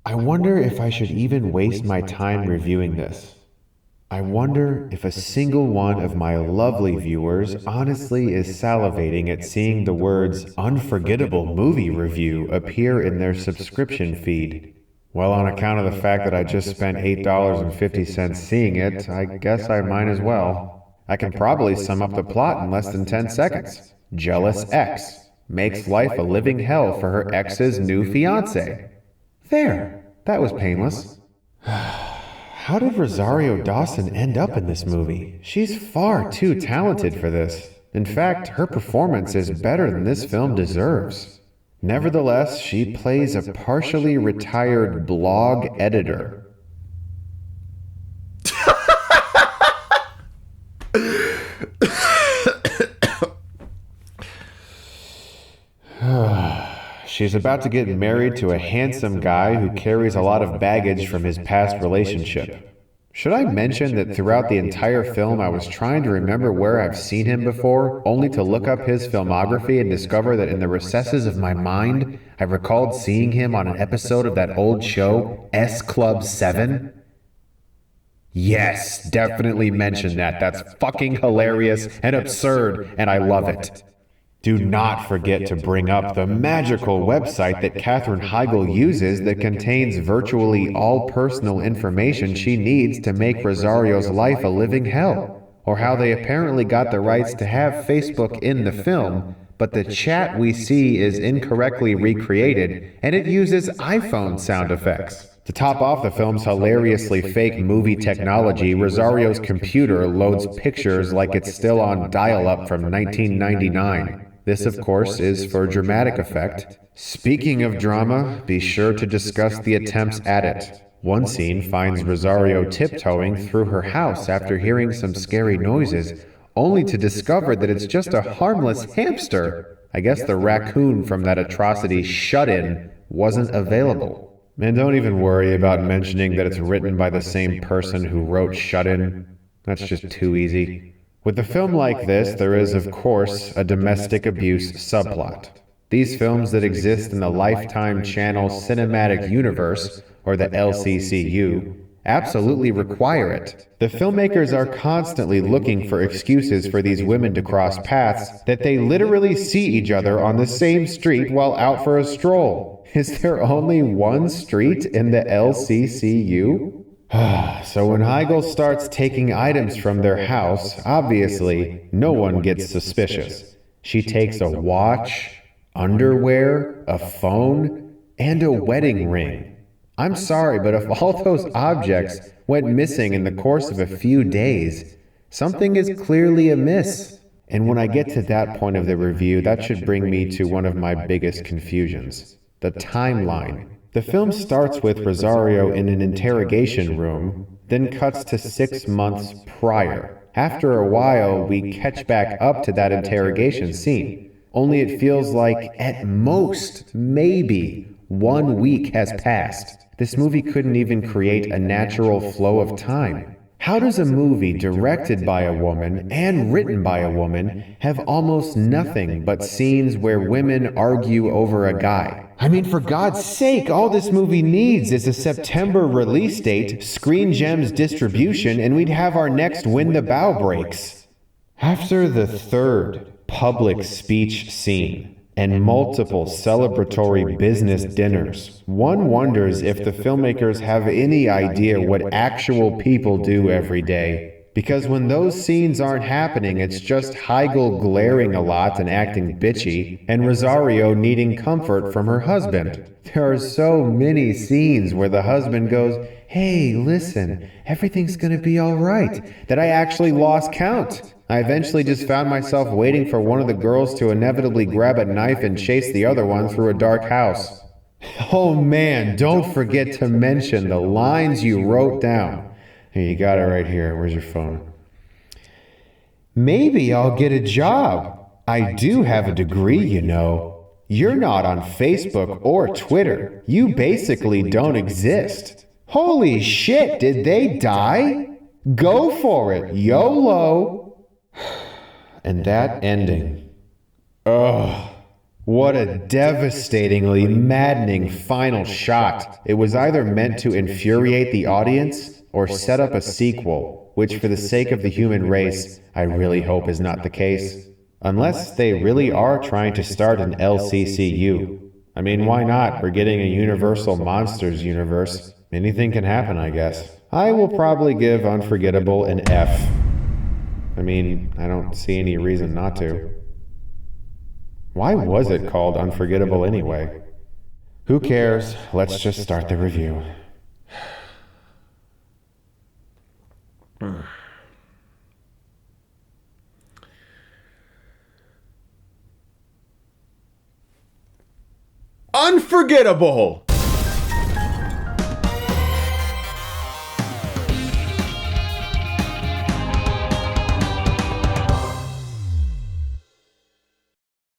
I wonder if I should even waste my time reviewing this. I wonder if a single one of my lovely viewers honestly is salivating at seeing the words Unforgettable Movie Review appear in their subscription feed. Well, on account of the fact that I just spent $8.50 seeing it, I guess I might as well. I can probably sum up the plot in less than 10 seconds. Jealous ex makes life a living hell for her ex's new fiancé. There, that was painless. How did Rosario Dawson end up in this movie? She's far too talented for this. In fact, her performance is better than this film deserves. Nevertheless, she plays a partially retired blog editor. She's about to get married to a handsome guy who carries a lot of baggage from his past relationship. Should I mention that throughout the entire film I was trying to remember where I've seen him before, only to look up his filmography and discover that in the recesses of my mind, I recalled seeing him on an episode of that old show, S Club 7? Yes, definitely mention that. That's fucking hilarious and absurd, and I love it. Do not forget to bring up the magical website that Katherine Heigl uses that contains virtually all personal information she needs to make Rosario's life a living hell, or how they apparently got the rights to have Facebook in the film, but the chat we see is incorrectly recreated and it uses iPhone sound effects. To top off the film's hilariously fake movie technology, Rosario's computer loads pictures like it's still on dial-up from 1999. This, of course, is for dramatic effect. Speaking of drama, be sure to discuss the attempts at it. One scene finds Rosario tiptoeing through her house after hearing some scary noises, only to discover that it's just a harmless hamster. I guess the raccoon from that atrocity Shut-In wasn't available. And don't even worry about mentioning that it's written by the same person who wrote Shut-In. That's just too easy. With a film like this, there is, of course, a domestic abuse subplot. These films that exist in the Lifetime Channel Cinematic Universe, or the LCCU, absolutely require it. The filmmakers are constantly looking for excuses for these women to cross paths that they literally see each other on the same street while out for a stroll. Is there only one street in the LCCU? So when Heigl starts taking items from their house, obviously, no one gets suspicious. She takes a watch, underwear, a phone, and a wedding ring. I'm sorry, but if all those objects went missing in the course of a few days, something is clearly amiss. And when I get to that point of the review, that should bring me to one of my biggest confusions: the timeline. The film starts with Rosario in an interrogation room, then cuts to 6 months prior. After a while, we catch back up to that interrogation scene, only it feels like, at most, maybe, 1 week has passed. This movie couldn't even create a natural flow of time. How does a movie directed by a woman and written by a woman have almost nothing but scenes where women argue over a guy? I mean, for God's sake, all this movie needs is a September release date, Screen Gems distribution, and we'd have our next When the Bow Breaks. After the third public speech scene and multiple celebratory business dinners, one wonders if the filmmakers have any idea what actual people do every day. Because when those scenes aren't happening, it's just Heigl glaring a lot and acting bitchy, and Rosario needing comfort from her husband. There are so many scenes where the husband goes, "Hey, listen, everything's gonna be all right," that I actually lost count. I eventually just found myself waiting for one of the girls to inevitably grab a knife and chase the other one through a dark house. Oh man, don't forget to mention the lines you wrote down. Here, you got it right here. Where's your phone? "Maybe I'll get a job. I do have a degree, you know. You're not on Facebook or Twitter. You basically don't exist. Holy shit, did they die? Go for it, YOLO." And that ending. Ugh. What a devastatingly maddening final shot. It was either meant to infuriate the audience or set up a sequel, which for the sake of the human race, I really hope is not the case. Unless they really are trying to start an LCCU. I mean, why not? We're getting a Universal Monsters universe. Anything can happen, I guess. I will probably give Unforgettable an F. I mean, I don't see any reason not to. Why was it called Unforgettable anyway? Who cares? Let's just start the review. Unforgettable!